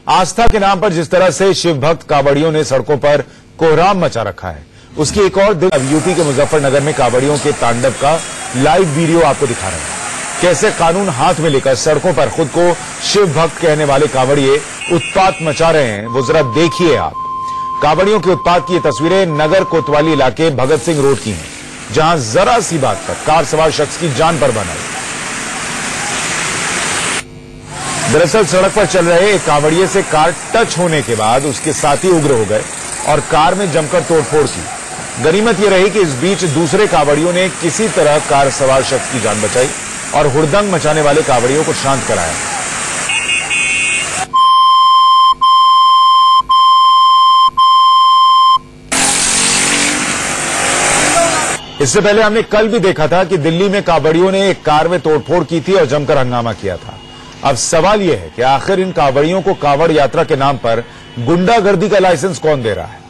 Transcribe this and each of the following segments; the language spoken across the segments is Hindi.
आस्था के नाम पर जिस तरह से शिव भक्त कांवड़ियों ने सड़कों पर कोहराम मचा रखा है, उसकी एक और दिन अब यूपी के मुजफ्फरनगर में कांवड़ियों के तांडव का लाइव वीडियो आपको दिखा रहे हैं। कैसे कानून हाथ में लेकर सड़कों पर खुद को शिव भक्त कहने वाले कांवड़िए उत्पात मचा रहे हैं, वो जरा देखिए आप। कांवड़ियों के उत्पात की ये तस्वीरें नगर कोतवाली इलाके भगत सिंह रोड की हैं, जहां जरा सी बात पर कार सवार शख्स की जान पर बना है। दरअसल सड़क पर चल रहे एक कांवड़िए से कार टच होने के बाद उसके साथी उग्र हो गए और कार में जमकर तोड़फोड़ की। गनीमत यह रही कि इस बीच दूसरे कांवड़ियों ने किसी तरह कार सवार शख्स की जान बचाई और हुड़दंग मचाने वाले कांवड़ियों को शांत कराया। इससे पहले हमने कल भी देखा था कि दिल्ली में कांवड़ियों ने एक कार में तोड़फोड़ की थी और जमकर हंगामा किया था। अब सवाल यह है कि आखिर इन कांवड़ियों को कांवड़ यात्रा के नाम पर गुंडागर्दी का लाइसेंस कौन दे रहा है?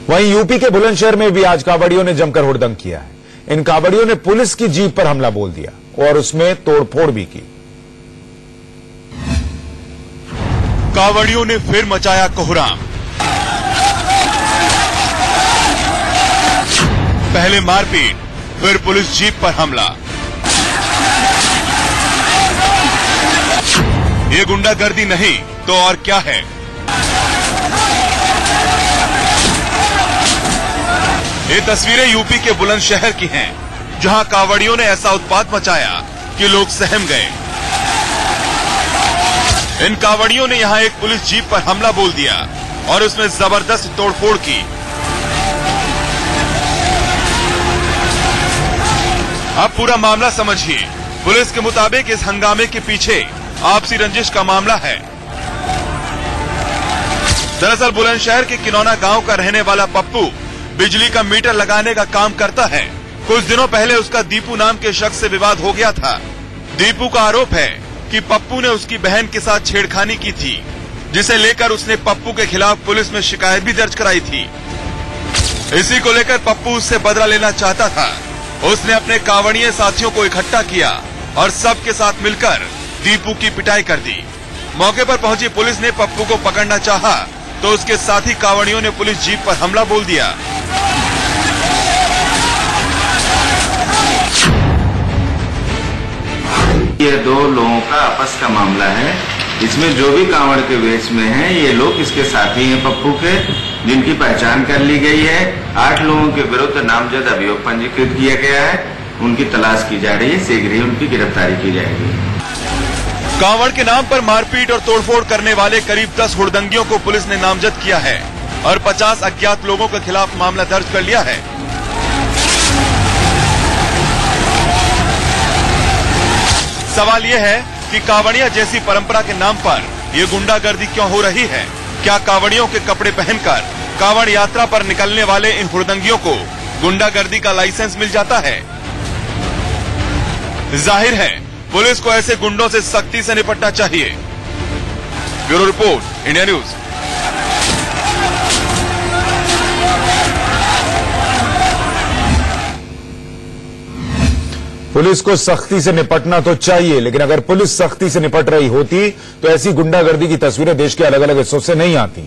वहीं यूपी के बुलंदशहर में भी आज कांवड़ियों ने जमकर हुड़दंग किया है। इन कांवड़ियों ने पुलिस की जीप पर हमला बोल दिया और उसमें तोड़फोड़ भी की। कांवड़ियों ने फिर मचाया कोहराम। पहले मारपीट, फिर पुलिस जीप पर हमला। ये गुंडागर्दी नहीं तो और क्या है? ये तस्वीरें यूपी के बुलंदशहर की हैं, जहां कांवड़ियों ने ऐसा उत्पात मचाया कि लोग सहम गए। इन कांवड़ियों ने यहां एक पुलिस जीप पर हमला बोल दिया और उसमें जबरदस्त तोड़फोड़ की। अब पूरा मामला समझिए। पुलिस के मुताबिक इस हंगामे के पीछे आपसी रंजिश का मामला है। दरअसल बुलंदशहर के किनौना गांव का रहने वाला पप्पू बिजली का मीटर लगाने का काम करता है। कुछ दिनों पहले उसका दीपू नाम के शख्स से विवाद हो गया था। दीपू का आरोप है कि पप्पू ने उसकी बहन के साथ छेड़खानी की थी, जिसे लेकर उसने पप्पू के खिलाफ पुलिस में शिकायत भी दर्ज कराई थी। इसी को लेकर पप्पू उससे बदला लेना चाहता था। उसने अपने कांवड़िए साथियों को इकट्ठा किया और सबके साथ मिलकर दीपू की पिटाई कर दी। मौके पर पहुंची पुलिस ने पप्पू को पकड़ना चाहा तो उसके साथी कांवड़ियों ने पुलिस जीप पर हमला बोल दिया। ये दो लोगों का आपस का मामला है। इसमें जो भी कांवड़ के वेश में हैं, ये लोग इसके साथी हैं पप्पू के, जिनकी पहचान कर ली गई है। 8 लोगों के विरुद्ध नामजद अभियोग पंजीकृत किया गया है। उनकी तलाश की जा रही है, शीघ्र ही उनकी गिरफ्तारी की जाएगी। कांवड़ के नाम पर मारपीट और तोड़फोड़ करने वाले करीब 10 हुड़दंगियों को पुलिस ने नामजद किया है और 50 अज्ञात लोगों के खिलाफ मामला दर्ज कर लिया है। सवाल यह है कि कांवड़िया जैसी परंपरा के नाम पर ये गुंडागर्दी क्यों हो रही है? क्या कांवड़ियों के कपड़े पहनकर कांवड़ यात्रा पर निकलने वाले इन हुड़दंगियों को गुंडागर्दी का लाइसेंस मिल जाता है? जाहिर है पुलिस को ऐसे गुंडों से सख्ती से निपटना चाहिए। Bureau report, India news. Police को सख्ती से निपटना तो चाहिए, लेकिन अगर पुलिस सख्ती से निपट रही होती तो ऐसी गुंडागर्दी की तस्वीरें देश के अलग अलग हिस्सों से नहीं आती।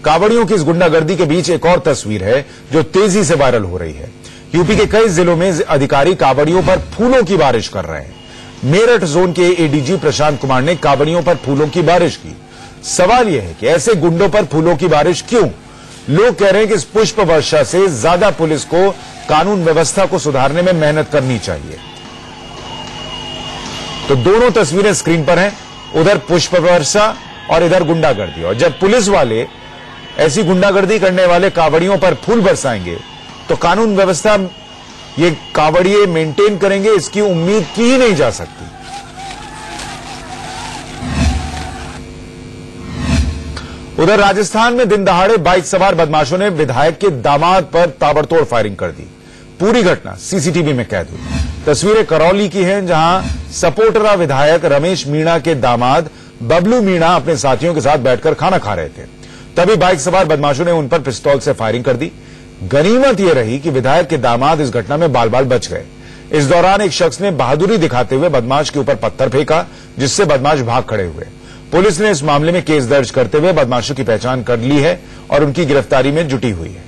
कांवड़ियों की इस गुंडागर्दी के बीच एक और तस्वीर है जो तेजी से वायरल हो रही है। यूपी के कई जिलों में अधिकारी कांवड़ियों पर फूलों की बारिश कर रहे हैं। मेरठ जोन के एडीजी प्रशांत कुमार ने कांवड़ियों पर फूलों की बारिश की। सवाल यह है कि ऐसे गुंडों पर फूलों की बारिश क्यों? लोग कह रहे हैं कि इस पुष्प वर्षा से ज्यादा पुलिस को कानून व्यवस्था को सुधारने में मेहनत करनी चाहिए। तो दोनों तस्वीरें स्क्रीन पर हैं, उधर पुष्प वर्षा और इधर गुंडागर्दी। और जब पुलिस वाले ऐसी गुंडागर्दी करने वाले कांवड़ियों पर फूल बरसाएंगे तो कानून व्यवस्था ये कांवड़िए मेंटेन करेंगे, इसकी उम्मीद की ही नहीं जा सकती। उधर राजस्थान में दिन दहाड़े बाइक सवार बदमाशों ने विधायक के दामाद पर ताबड़तोड़ फायरिंग कर दी। पूरी घटना सीसीटीवी में कैद हुई। तस्वीरें करौली की हैं, जहां सपोटरा विधायक रमेश मीणा के दामाद बबलू मीणा अपने साथियों के साथ बैठकर खाना खा रहे थे। तभी बाइक सवार बदमाशों ने उन पर पिस्तौल से फायरिंग कर दी। गनीमत यह रही कि विधायक के दामाद इस घटना में बाल बाल बच गए। इस दौरान एक शख्स ने बहादुरी दिखाते हुए बदमाश के ऊपर पत्थर फेंका, जिससे बदमाश भाग खड़े हुए। पुलिस ने इस मामले में केस दर्ज करते हुए बदमाशों की पहचान कर ली है और उनकी गिरफ्तारी में जुटी हुई है।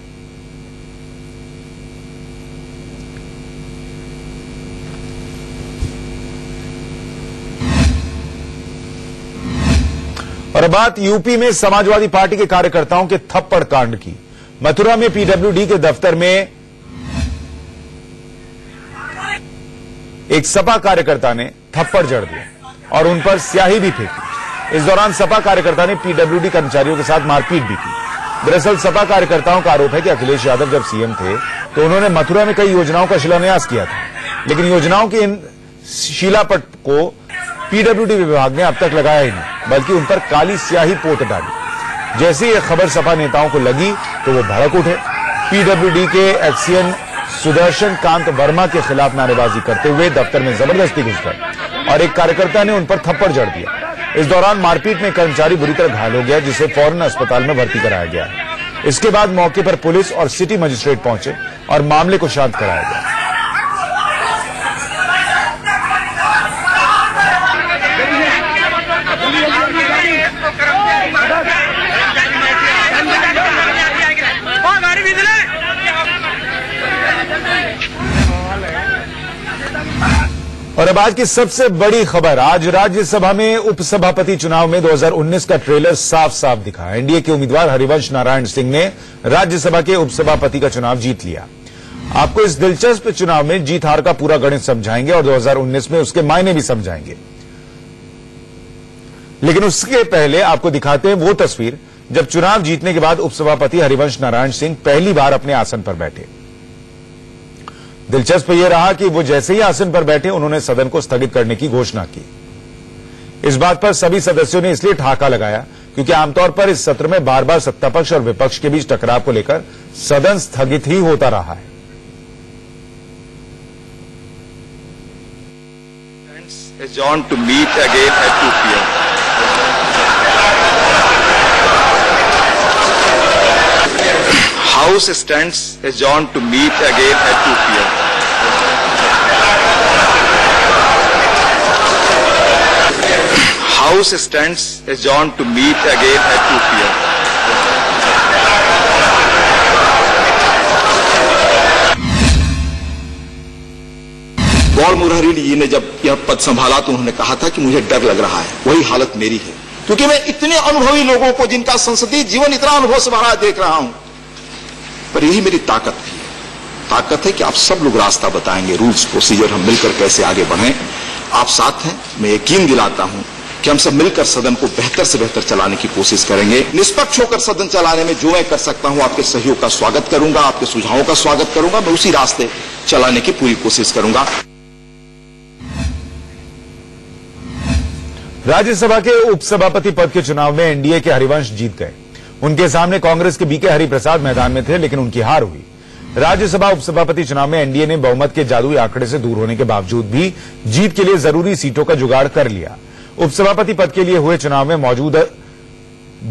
और बात यूपी में समाजवादी पार्टी के कार्यकर्ताओं के थप्पड़ कांड की। मथुरा में पीडब्ल्यूडी के दफ्तर में एक सपा कार्यकर्ता ने थप्पड़ जड़ दिया और उन पर स्याही भी फेंकी। इस दौरान सपा कार्यकर्ता ने पीडब्ल्यूडी कर्मचारियों के साथ मारपीट भी की। दरअसल सपा कार्यकर्ताओं का आरोप है कि अखिलेश यादव जब सीएम थे तो उन्होंने मथुरा में कई योजनाओं का शिलान्यास किया था, लेकिन योजनाओं के इन शिलापट को पीडब्ल्यूडी विभाग ने अब तक लगाया ही नहीं, बल्कि उन पर काली स्याही पोत डाली। जैसे ही यह खबर सपा नेताओं को लगी तो वो भड़क उठे। पीडब्ल्यूडी के एक्सीएन सुदर्शन कांत वर्मा के खिलाफ नारेबाजी करते हुए दफ्तर में जबरदस्ती घुस गए और एक कार्यकर्ता ने उन पर थप्पड़ जड़ दिया। इस दौरान मारपीट में कर्मचारी बुरी तरह घायल हो गया, जिसे फौरन अस्पताल में भर्ती कराया गया। इसके बाद मौके पर पुलिस और सिटी मजिस्ट्रेट पहुंचे और मामले को शांत कराया गया। और अब आज की सबसे बड़ी खबर, आज राज्यसभा में उपसभापति चुनाव में 2019 का ट्रेलर साफ साफ दिखा। एनडीए के उम्मीदवार हरिवंश नारायण सिंह ने राज्यसभा के उपसभापति का चुनाव जीत लिया। आपको इस दिलचस्प चुनाव में जीत हार का पूरा गणित समझाएंगे और 2019 में उसके मायने भी समझाएंगे, लेकिन उसके पहले आपको दिखाते हैं वो तस्वीर जब चुनाव जीतने के बाद उपसभापति हरिवंश नारायण सिंह पहली बार अपने आसन पर बैठे। दिलचस्प यह रहा कि वो जैसे ही आसन पर बैठे उन्होंने सदन को स्थगित करने की घोषणा की। इस बात पर सभी सदस्यों ने इसलिए ठहाका लगाया क्योंकि आमतौर पर इस सत्र में बार बार सत्तापक्ष और विपक्ष के बीच टकराव को लेकर सदन स्थगित ही होता रहा है। Adjourned to meet again at 2 p.m. House stands adjourned to meet again at 2 p.m. House stands adjourned to meet again at 2 p.m. गौर मुरारी जी ने जब यह पद संभाला तो उन्होंने कहा था कि मुझे डर लग रहा है। वही हालत मेरी है, क्योंकि मैं इतने अनुभवी लोगों को जिनका संसदीय जीवन इतना अनुभव से भरा देख रहा हूं। पर यही मेरी ताकत भी है। ताकत है कि आप सब लोग रास्ता बताएंगे, रूल्स प्रोसीजर हम मिलकर कैसे आगे बढ़ें। आप साथ हैं, मैं यकीन दिलाता हूं कि हम सब मिलकर सदन को बेहतर से बेहतर चलाने की कोशिश करेंगे। निष्पक्ष होकर सदन चलाने में जो मैं कर सकता हूं, आपके सहयोग का स्वागत करूंगा, आपके सुझावों का स्वागत करूंगा। मैं उसी रास्ते चलाने की पूरी कोशिश करूंगा। राज्यसभा के उपसभापति पद के चुनाव में एनडीए के हरिवंश जीत गए। उनके सामने कांग्रेस के बीके हरिप्रसाद मैदान में थे, लेकिन उनकी हार हुई। राज्यसभा उपसभापति चुनाव में एनडीए ने बहुमत के जादुई आंकड़े से दूर होने के बावजूद भी जीत के लिए जरूरी सीटों का जुगाड़ कर लिया। उपसभापति पद के लिए हुए चुनाव में मौजूद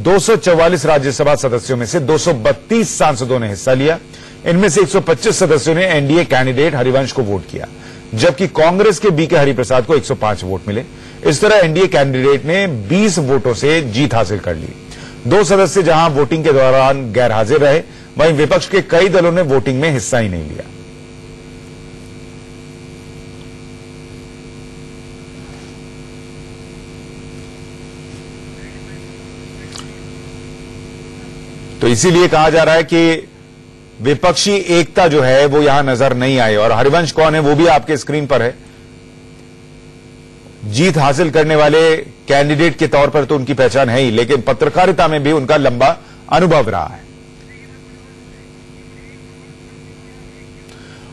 244 राज्यसभा सदस्यों में से 232 सांसदों ने हिस्सा लिया। इनमें से 125 सदस्यों ने एनडीए कैंडिडेट हरिवंश को वोट किया, जबकि कांग्रेस के बीके हरिप्रसाद को 105 वोट मिले। इस तरह एनडीए कैंडिडेट ने 20 वोटों से जीत हासिल कर ली। 2 सदस्य जहां वोटिंग के दौरान गैर हाजिर रहे, वहीं विपक्ष के कई दलों ने वोटिंग में हिस्सा ही नहीं लिया। तो इसीलिए कहा जा रहा है कि विपक्षी एकता जो है वो यहां नजर नहीं आई। और हरिवंश कौन है वो भी आपके स्क्रीन पर है। जीत हासिल करने वाले कैंडिडेट के तौर पर तो उनकी पहचान है ही, लेकिन पत्रकारिता में भी उनका लंबा अनुभव रहा है।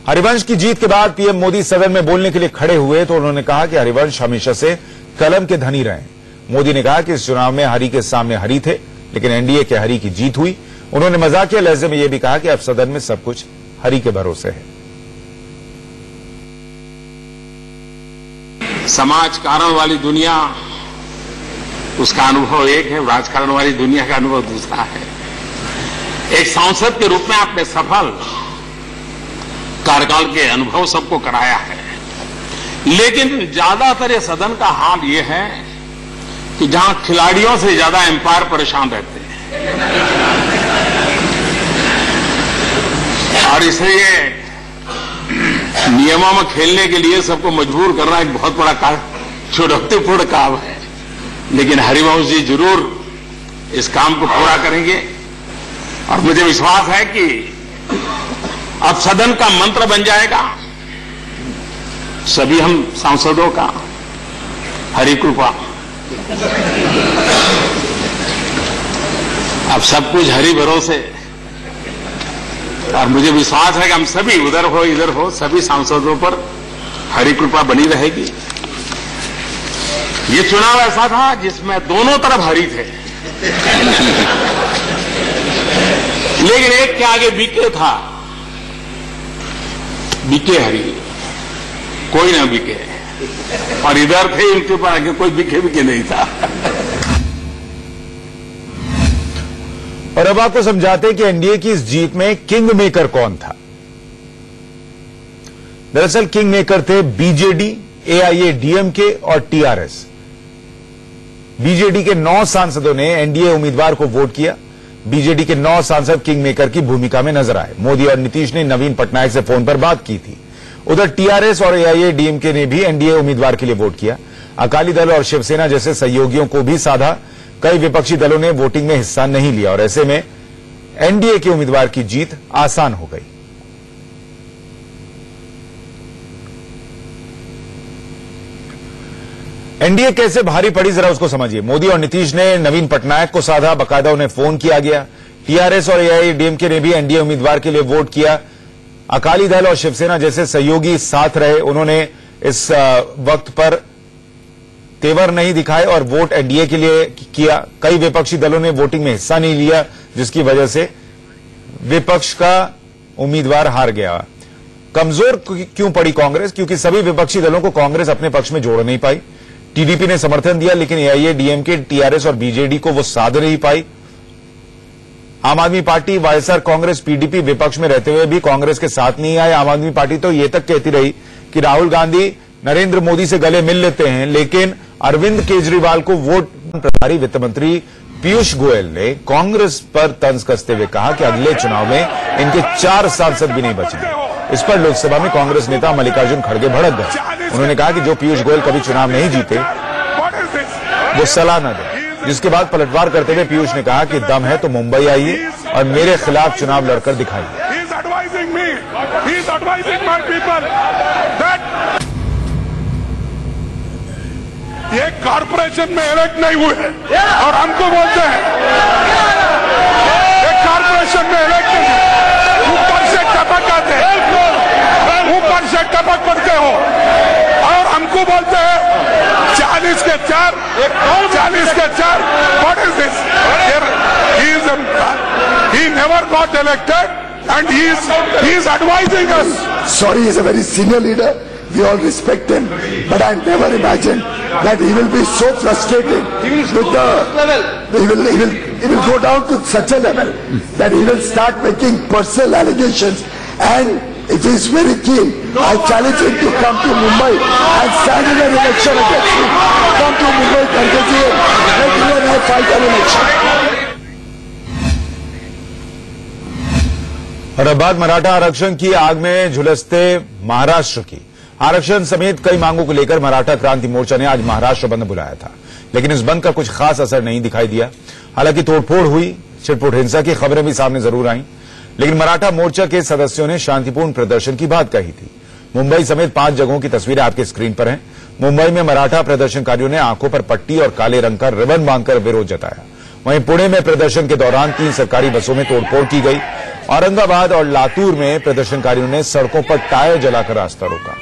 हरिवंश की जीत के बाद पीएम मोदी सदन में बोलने के लिए खड़े हुए तो उन्होंने कहा कि हरिवंश हमेशा से कलम के धनी रहे। मोदी ने कहा कि इस चुनाव में हरि के सामने हरि थे, लेकिन एनडीए के हरि की जीत हुई। उन्होंने मजाकिया लहजे में यह भी कहा कि अब सदन में सब कुछ हरि के भरोसे है। समाज कारण वाली दुनिया, उसका अनुभव एक है, राजकारण वाली दुनिया का अनुभव दूसरा है। एक सांसद के रूप में आपने सफल कार्यकाल के अनुभव सबको कराया है। लेकिन ज्यादातर ये सदन का हाल ये है कि जहां खिलाड़ियों से ज्यादा एम्पायर परेशान रहते हैं, और इसलिए नियमों में खेलने के लिए सबको मजबूर करना एक बहुत बड़ा चुनौतीपूर्ण काम है। लेकिन हरिवंश जी जरूर इस काम को पूरा करेंगे, और मुझे विश्वास है कि अब सदन का मंत्र बन जाएगा सभी हम सांसदों का, हरि कृपा। अब सब कुछ हरि भरोसे, और मुझे विश्वास है कि हम सभी उधर हो इधर हो सभी सांसदों पर हरि कृपा बनी रहेगी। ये चुनाव ऐसा था जिसमें दोनों तरफ हरि थे, लेकिन एक के आगे बीके था, बीके हरि, कोई ना बीके, और इधर थे इनके ऊपर आगे कोई बीके नहीं था। और अब आपको समझाते हैं कि एनडीए की इस जीत में किंग मेकर कौन था। दरअसल किंग मेकर थे बीजेडी, एआईएडीएमके और टीआरएस। बीजेडी के 9 सांसदों ने एनडीए उम्मीदवार को वोट किया। बीजेडी के 9 सांसद किंग मेकर की भूमिका में नजर आए। मोदी और नीतीश ने नवीन पटनायक से फोन पर बात की थी। उधर टीआरएस और एआईएडीएमके ने भी एनडीए उम्मीदवार के लिए वोट किया। अकाली दल और शिवसेना जैसे सहयोगियों को भी साधा। कई विपक्षी दलों ने वोटिंग में हिस्सा नहीं लिया और ऐसे में एनडीए के उम्मीदवार की जीत आसान हो गई। एनडीए कैसे भारी पड़ी, जरा उसको समझिए। मोदी और नीतीश ने नवीन पटनायक को साधा, बाकायदा उन्हें फोन किया गया। टीआरएस और एआईएडीएमके ने भी एनडीए उम्मीदवार के लिए वोट किया। अकाली दल और शिवसेना जैसे सहयोगी साथ रहे, उन्होंने इस वक्त पर तेवर नहीं दिखाए और वोट एनडीए के लिए किया। कई विपक्षी दलों ने वोटिंग में हिस्सा नहीं लिया, जिसकी वजह से विपक्ष का उम्मीदवार हार गया। कमजोर क्यों पड़ी कांग्रेस? क्योंकि सभी विपक्षी दलों को कांग्रेस अपने पक्ष में जोड़ नहीं पाई। टीडीपी ने समर्थन दिया, लेकिन एआईएडीएमके, टीआरएस और बीजेडी को वो साध नहीं पाई। आम आदमी पार्टी, वाईएसआर कांग्रेस, पीडीपी विपक्ष में रहते हुए भी कांग्रेस के साथ नहीं आए। आम आदमी पार्टी तो ये तक कहती रही कि राहुल गांधी नरेंद्र मोदी से गले मिल लेते हैं, लेकिन अरविंद केजरीवाल को वोट। प्रभारी वित्त मंत्री पीयूष गोयल ने कांग्रेस पर तंज कसते हुए कहा कि अगले चुनाव में इनके 4 सांसद भी नहीं बचेंगे। इस पर लोकसभा में कांग्रेस नेता मल्लिकार्जुन खड़गे भड़क गए। उन्होंने कहा कि जो पीयूष गोयल कभी चुनाव नहीं जीते वो सलाह न दे। जिसके बाद पलटवार करते हुए पीयूष ने कहा कि दम है तो मुंबई आइए और मेरे खिलाफ चुनाव लड़कर दिखाइए। ये कॉर्पोरेशन में इलेक्ट नहीं हुए और हमको बोलते हैं ये कॉर्पोरेशन में इलेक्ट नहीं, ऊपर से टपक आते, ऊपर से टपक पड़ते हो और हमको बोलते हैं 40 के 4, 40 के 4। What is this? He never got elected and he is advising us. Sorry, he is a very senior leader. We all respect him, but I never imagined that he will be so frustrated with he will go down to such a level that he will start making personal allegations. And if he is very keen, I challenge him to come to Mumbai and stand in an election against me. Come to Mumbai, Kargezi, let you and I fight an election. और अब बात मराठा आरक्षण की आग में झुलसते महाराष्ट्र की। आरक्षण समेत कई मांगों को लेकर मराठा क्रांति मोर्चा ने आज महाराष्ट्र बंद बुलाया था, लेकिन इस बंद का कुछ खास असर नहीं दिखाई दिया। हालांकि तोड़फोड़ हुई, छिटपुट हिंसा की खबरें भी सामने जरूर आईं, लेकिन मराठा मोर्चा के सदस्यों ने शांतिपूर्ण प्रदर्शन की बात कही थी। मुंबई समेत 5 जगहों की तस्वीरें आपके स्क्रीन पर हैं। मुंबई में मराठा प्रदर्शनकारियों ने आंखों पर पट्टी और काले रंग का रिबन बांधकर विरोध जताया। वहीं पुणे में प्रदर्शन के दौरान 3 सरकारी बसों में तोड़फोड़ की गई। औरंगाबाद और लातूर में प्रदर्शनकारियों ने सड़कों पर टायर जलाकर रास्ता रोका।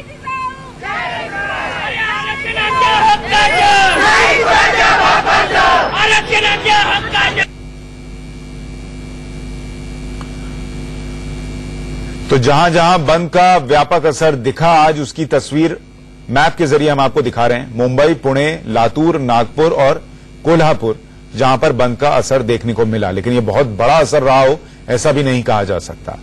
तो जहां जहां बंद का व्यापक असर दिखा, आज उसकी तस्वीर मैप के जरिए हम आपको दिखा रहे हैं। मुंबई, पुणे, लातूर, नागपुर और कोल्हापुर, जहां पर बंद का असर देखने को मिला, लेकिन यह बहुत बड़ा असर रहा हो ऐसा भी नहीं कहा जा सकता।